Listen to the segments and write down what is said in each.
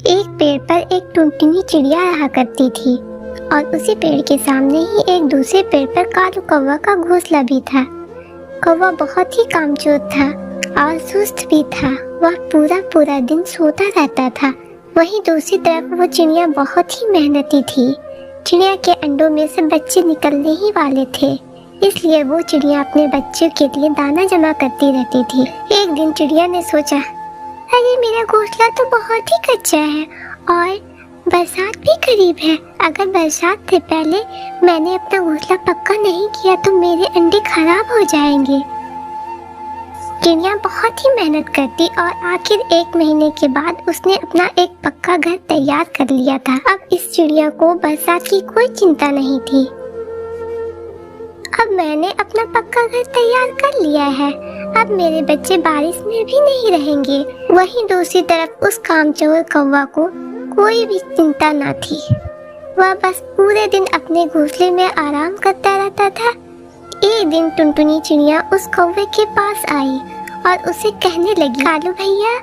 एक पेड़ पर एक टुनटुनी चिड़िया रहा करती थी और उसी पेड़ के सामने ही एक दूसरे पेड़ पर कालू कौवा का घोंसला भी था। कौवा बहुत ही कामचोर था और सुस्त भी था। वह पूरा पूरा दिन सोता रहता था। वहीं दूसरी तरफ वो चिड़िया बहुत ही मेहनती थी। चिड़िया के अंडों में से बच्चे निकलने ही वाले थे, इसलिए वो चिड़िया अपने बच्चों के लिए दाना जमा करती रहती थी। एक दिन चिड़िया ने सोचा, अरे मेरा घोंसला तो बहुत ही कच्चा है और बरसात भी करीब है। अगर बरसात से पहले मैंने अपना घोंसला पक्का नहीं किया तो मेरे अंडे खराब हो जाएंगे। चिड़िया बहुत ही मेहनत करती और आखिर 1 महीने के बाद उसने अपना एक पक्का घर तैयार कर लिया था। अब इस चिड़िया को बरसात की कोई चिंता नहीं थी। अब मैंने अपना पक्का घर तैयार कर लिया है, अब मेरे बच्चे बारिश में भी नहीं रहेंगे। वहीं दूसरी तरफ उस कामचोर कौवा को कोई भी चिंता न थी। वह बस पूरे दिन अपने घोंसले में आराम करता रहता था। एक दिन टुनटुनी चिड़िया उस कौवे के पास आई और उसे कहने लगी, कालू भैया,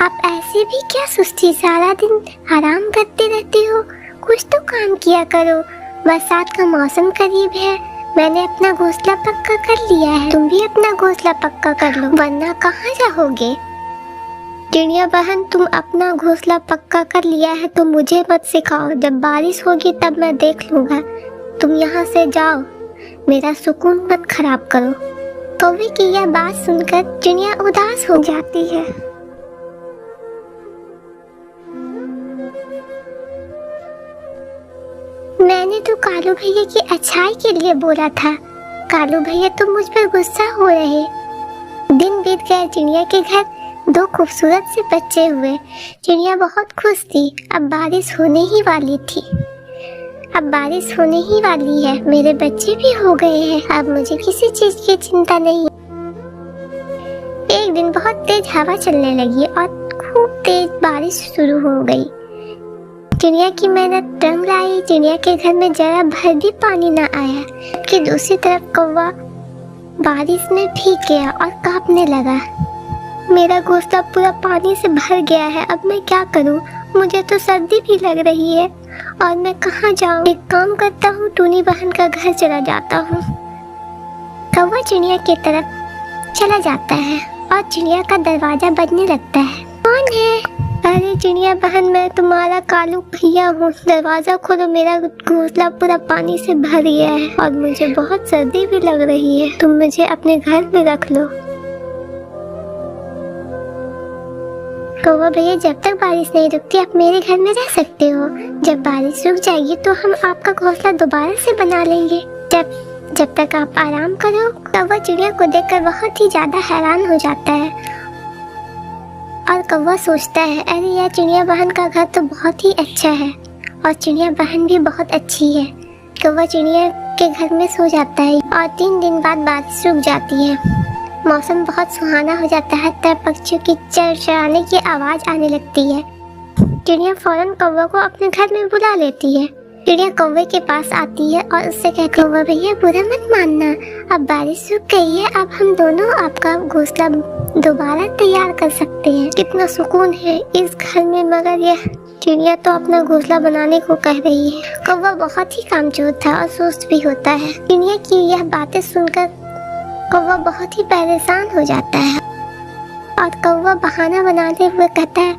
आप ऐसे भी क्या सुस्ती सारा दिन आराम करते रहते हो? कुछ तो काम किया करो। बरसात का मौसम करीब है, मैंने अपना घोंसला पक्का कर लिया है, तुम भी अपना घोंसला पक्का कर लो, वरना कहाँ जाओगे? चिड़िया बहन, तुम अपना घोंसला पक्का कर लिया है तो मुझे मत सिखाओ। जब बारिश होगी तब मैं देख लूंगा। तुम यहाँ से जाओ, मेरा सुकून मत खराब करो। कौवे की यह बात सुनकर चिड़िया उदास हो जाती है। मैंने तो कालू भैया की अच्छाई के लिए बोला था। कालू भैया तो मुझ पर गुस्सा हो रहे। दिन बीत गए। चिड़िया के घर 2 खूबसूरत से बच्चे हुए। चिड़िया बहुत खुश थी। अब बारिश होने ही वाली थी। अब बारिश होने ही वाली है, मेरे बच्चे भी हो गए हैं, अब मुझे किसी चीज की चिंता नहीं। एक दिन बहुत तेज हवा चलने लगी और खूब तेज बारिश शुरू हो गई। चिड़िया की मेहनत रंग लाई। चिड़िया के घर में जरा भर भी पानी न आया कि दूसरी तरफ कौवा बारिश में भीग गया और कांपने लगा। मेरा घोंसला पूरा पानी से भर गया है, अब मैं क्या करूं? मुझे तो सर्दी भी लग रही है और मैं कहाँ जाऊं? एक काम करता हूँ, टूनी बहन का घर चला जाता हूँ। कौवा चिड़िया की तरफ चला जाता है और चिड़िया का दरवाजा बजने लगता है। कौन है? अरे चिड़िया बहन, मैं तुम्हारा कालू भैया हूँ, दरवाजा खोलो, मेरा घोंसला पूरा पानी से भर गया है और मुझे बहुत सर्दी भी लग रही है, तुम मुझे अपने घर में रख लो। कौवा भैया, जब तक बारिश नहीं रुकती आप मेरे घर में रह सकते हो। जब बारिश रुक जाएगी तो हम आपका घोंसला दोबारा से बना लेंगे। जब तक आप आराम करो। कौवा चिड़िया को देखकर बहुत ही ज्यादा हैरान हो जाता है और कौवा सोचता है, अरे यह चिड़िया बहन का घर तो बहुत ही अच्छा है और चिड़िया बहन भी बहुत अच्छी है। कौवा चिड़िया के घर में सो जाता है और 3 दिन बाद बारिश रुक जाती है। मौसम बहुत सुहाना हो जाता है, तब पक्षियों की चरचराने की आवाज आने लगती है। चिड़िया फौरन कौवा को अपने घर में बुला लेती है। चिड़िया कौवे के पास आती है और उससे कहती है, कौवा भैया बुरा मत मानना, अब बारिश रुक गई है, अब हम दोनों आपका घोंसला दोबारा तैयार कर सकते हैं। कितना सुकून है इस घर में, मगर यह चिड़िया तो अपना घोंसला बनाने को कह रही है। कौवा बहुत ही कामचोर था और सुस्त भी होता है। चिड़िया की यह बातें सुनकर कौवा बहुत ही परेशान हो जाता है और कौवा बहाना बनाते हुए कहता है,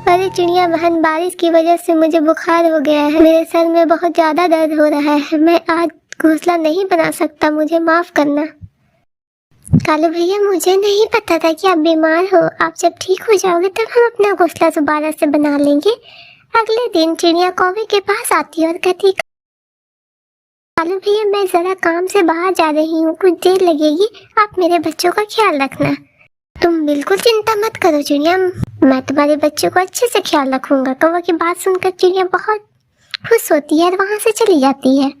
अरे चिड़िया बहन, बारिश की वजह से मुझे बुखार हो गया है, मेरे सर में बहुत ज्यादा दर्द हो रहा है, मैं आज घोंसला नहीं बना सकता, मुझे माफ करना। कालू भैया, मुझे नहीं पता था कि आप बीमार हो, आप जब ठीक हो जाओगे तब हम अपना घोंसला दोबारा से बना लेंगे। अगले दिन चिड़िया कौवे के पास आती है और कहती, कालू भैया, मैं जरा काम से बाहर जा रही हूँ, कुछ देर लगेगी, आप मेरे बच्चों का ख्याल रखना। तुम बिल्कुल चिंता मत करो चिड़िया, मैं तुम्हारे बच्चों को अच्छे से ख्याल रखूंगा। कौवा की बात सुनकर चिड़िया बहुत खुश होती है और वहाँ से चली जाती है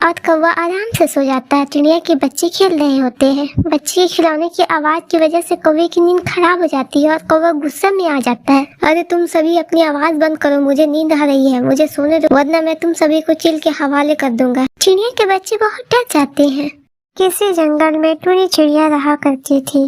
और कौवा आराम से सो जाता है। चिड़िया के बच्चे खेल रहे होते हैं। बच्चे के खिलौने की आवाज की वजह से कौवे की नींद खराब हो जाती है और कौवा गुस्से में आ जाता है। अरे तुम सभी अपनी आवाज बंद करो, मुझे नींद आ रही है, मुझे सोने दो, वरना मैं तुम सभी को चिल के हवाले कर दूंगा। चिड़िया के बच्चे बहुत डर जाते हैं। किसी जंगल में टूनी चिड़िया रहा करती थी।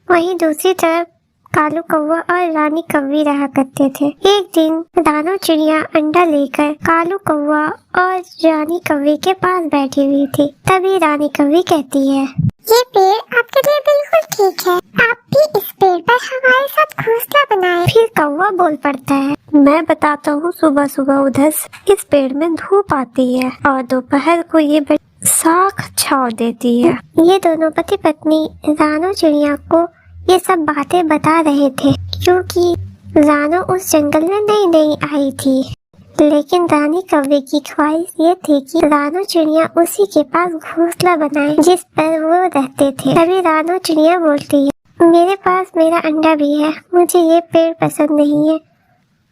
वहीं दूसरी तरफ कालू कौवा और रानी कौवी रहा करते थे। एक दिन रानो चिड़िया अंडा लेकर कालू कौवा और रानी कौवी के पास बैठी हुई थी। तभी रानी कौवी कहती है, ये पेड़ आपके लिए बिल्कुल ठीक है, आप भी इस पेड़ पर हमारे साथ घोंसला बनाएं। फिर कौवा बोल पड़ता है, मैं बताता हूँ, सुबह सुबह उधर इस पेड़ में धूप आती है और दोपहर को ये साख छाव देती है। ये दोनों पति पत्नी रानो चिड़िया को ये सब बातें बता रहे थे, क्योंकि रानो उस जंगल में नई नई आई थी। लेकिन रानी कौवे की ख्वाहिश ये थी कि रानो चिड़िया उसी के पास घोंसला बनाए जिस पर वो रहते थे। तभी रानो चिड़िया बोलती है, मेरे पास मेरा अंडा भी है, मुझे ये पेड़ पसंद नहीं है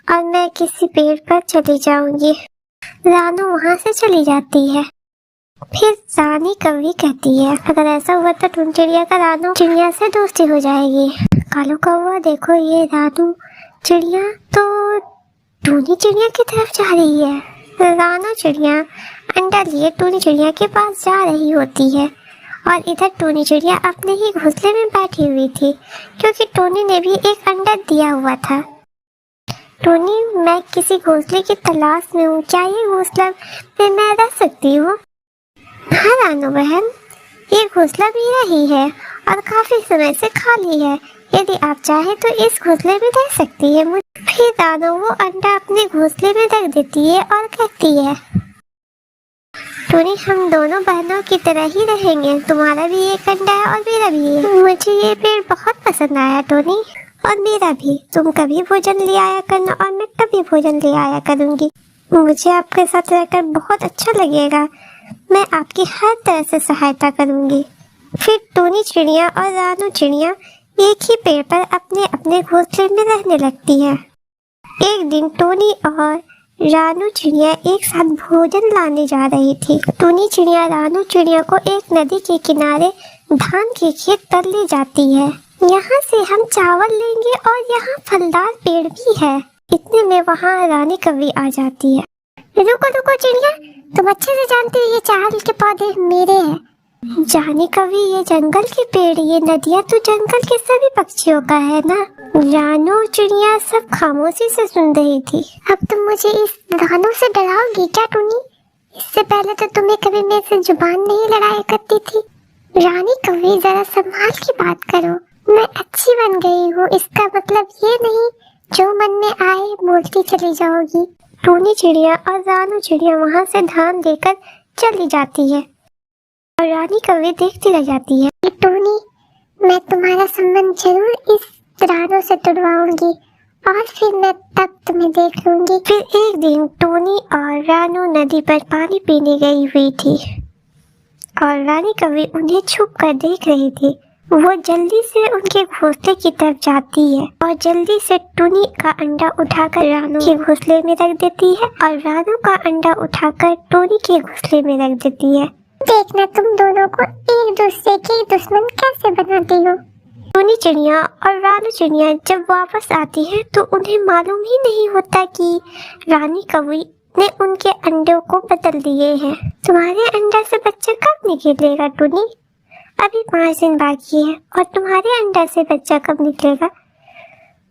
और मैं किसी पेड़ पर चली जाऊंगी। रानो वहाँ से चली जाती है। फिर रानी कौवी कहती है, अगर ऐसा हुआ तो टुन चिड़िया का रानो चिड़िया से दोस्ती हो जाएगी। कालू कौवा, देखो ये रानो चिड़िया तो टूनी चिड़िया की तरफ जा रही है। रानो चिड़िया अंडा लिए टूनी चिड़िया के पास जा रही होती है और इधर टूनी चिड़िया अपने ही घोंसले में बैठी हुई थी, क्योंकि टोनी ने भी एक अंडा दिया हुआ था। टोनी, मैं किसी घोंसले की तलाश में हूँ, क्या ये घोंसला में मैं रह सकती हूँ? हाँ रानो बहन, ये घोंसला मेरा ही है और काफी समय से खाली है। यदि आप चाहे तो इस घोंसले में रह सकती है। फिर रानो वो अंडा अपने घोंसले में रख देती है और कहती है, टोनी, हम दोनों बहनों की तरह ही रहेंगे, तुम्हारा भी एक अंडा है और मेरा भी है। मुझे ये पेड़ बहुत पसंद आया टोनी, और मेरा भी। तुम कभी भोजन ले आया करना और मैं कभी भोजन ले आया करूंगी। मुझे आपके साथ रहकर बहुत अच्छा लगेगा, मैं आपकी हर तरह से सहायता करूंगी। फिर टोनी चिड़िया और रानो चिड़िया एक ही पेड़ पर अपने अपने घोंसले में रहने लगती है। एक दिन टोनी और रानो चिड़िया एक साथ भोजन लाने जा रही थी। टोनी चिड़िया रानो चिड़िया को एक नदी के किनारे धान के खेत पर ले जाती है। यहाँ से हम चावल लेंगे और यहाँ फलदार पेड़ भी है। इतने में वहाँ रानी कौवी आ जाती है। रुको रुको चिड़िया, तुम अच्छे से जानती हो ये चावल के पौधे मेरे हैं। रानी कौवी, ये जंगल के पेड़, ये नदियाँ तो जंगल के सभी पक्षियों का है ना। रानो चिड़िया सब खामोशी से सुन रही थी। अब तुम मुझे इस दानों से डराओगी क्या टोनी? इससे पहले तो तुम्हें कभी मेरे से जुबान नहीं लड़ाया करती थी। रानी कौवी, जरा संभाल की बात करो। मैं अच्छी बन गई हूँ, इसका मतलब ये नहीं जो मन में आए बोलती चली जाओगी। टोनी चिड़िया और रानो चिड़िया वहाँ से धान लेकर चली जाती है और रानी कौवी देखती रह जाती है। टोनी, मैं तुम्हारा संबंध जरूर इस रानो से तुड़वाऊंगी और फिर मैं तब तुम्हें देख लूंगी। फिर एक दिन टोनी और रानो नदी पर पानी पीने गई हुई थी और रानी कौवी उन्हें छुप कर देख रही थी। वो जल्दी से उनके घोंसले की तरफ जाती है और जल्दी से टोनी का अंडा उठाकर रानो के घोंसले में रख देती है और रानो का अंडा उठाकर टोनी के घोंसले में रख देती है। देखना तुम दोनों को एक दूसरे के दुश्मन कैसे बनाती हो। टोनी चिड़िया और रानो चिड़िया जब वापस आती है तो उन्हें मालूम ही नहीं होता कि रानी कौवी ने उनके अंडों को बदल दिए हैं। तुम्हारे अंडा से बच्चा कब निकलेगा टोनी? अभी 5 दिन बाकी है। और तुम्हारे अंडा से बच्चा कब निकलेगा?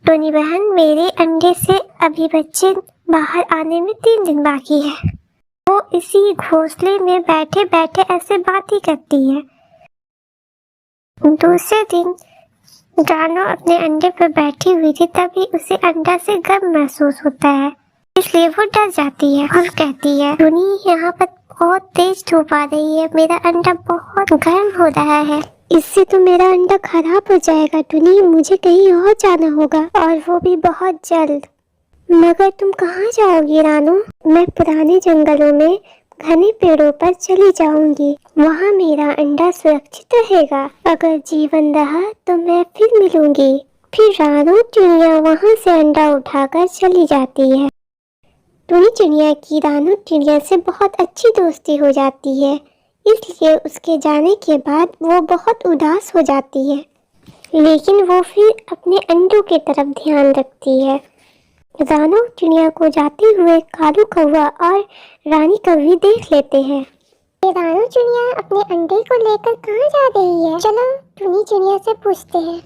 टोनी बहन, मेरे अंडे से अभी बच्चे बाहर आने में 3 दिन बाकी है। वो इसी घोंसले में बैठे बैठे ऐसे बातें करती है। दूसरे दिन रानो अपने अंडे पर बैठी हुई थी, तभी उसे अंडा से गर्म महसूस होता है, इसलिए वो डर जाती है और कहती है, टोनी, यहाँ पर बहुत तेज धूप आ रही है, मेरा अंडा बहुत गर्म हो रहा है, इससे तो मेरा अंडा खराब हो जाएगा। टोनी, मुझे कहीं और जाना होगा और वो भी बहुत जल्द। मगर तुम कहाँ जाओगी रानो? मैं पुराने जंगलों में घने पेड़ों पर चली जाऊंगी, वहाँ मेरा अंडा सुरक्षित रहेगा। अगर जीवन रहा तो मैं फिर मिलूंगी। फिर रानो चिड़िया वहाँ से अंडा उठाकर चली जाती है। टोनी चिड़िया की रानो चिड़िया से बहुत अच्छी दोस्ती हो जाती है, इसलिए उसके जाने के बाद वो बहुत उदास हो जाती है, लेकिन वो फिर अपने अंडों की तरफ ध्यान रखती है। रानो चिड़िया को जाते हुए कालू कौवा और रानी कौवी देख लेते हैं। ये रानो चिड़िया अपने अंडे को लेकर कहाँ जा रही है? चलो टोनी चिड़िया से पूछते हैं।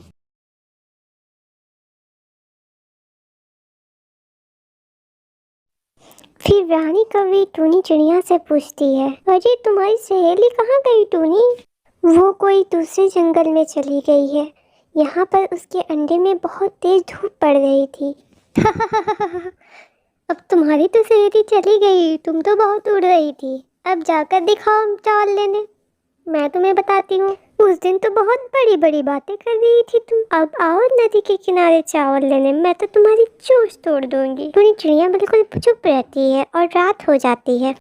फिर रानी कौवी टूनी चिड़िया से पूछती है, अरे तुम्हारी सहेली कहाँ गई टूनी? वो कोई दूसरे जंगल में चली गई है। यहाँ पर उसके अंडे में बहुत तेज धूप पड़ रही थी। अब तुम्हारी तो सहेली चली गई, तुम तो बहुत उड़ रही थी। अब जाकर दिखाओ चावल लेने, मैं तुम्हें बताती हूँ। उस दिन तो बहुत बड़ी बड़ी बातें कर रही थी तुम। अब आओ नदी के किनारे चावल लेने, मैं तो तुम्हारी चोंच तोड़ दूंगी। टूनी चिड़िया बिल्कुल चुप रहती है और रात हो जाती है।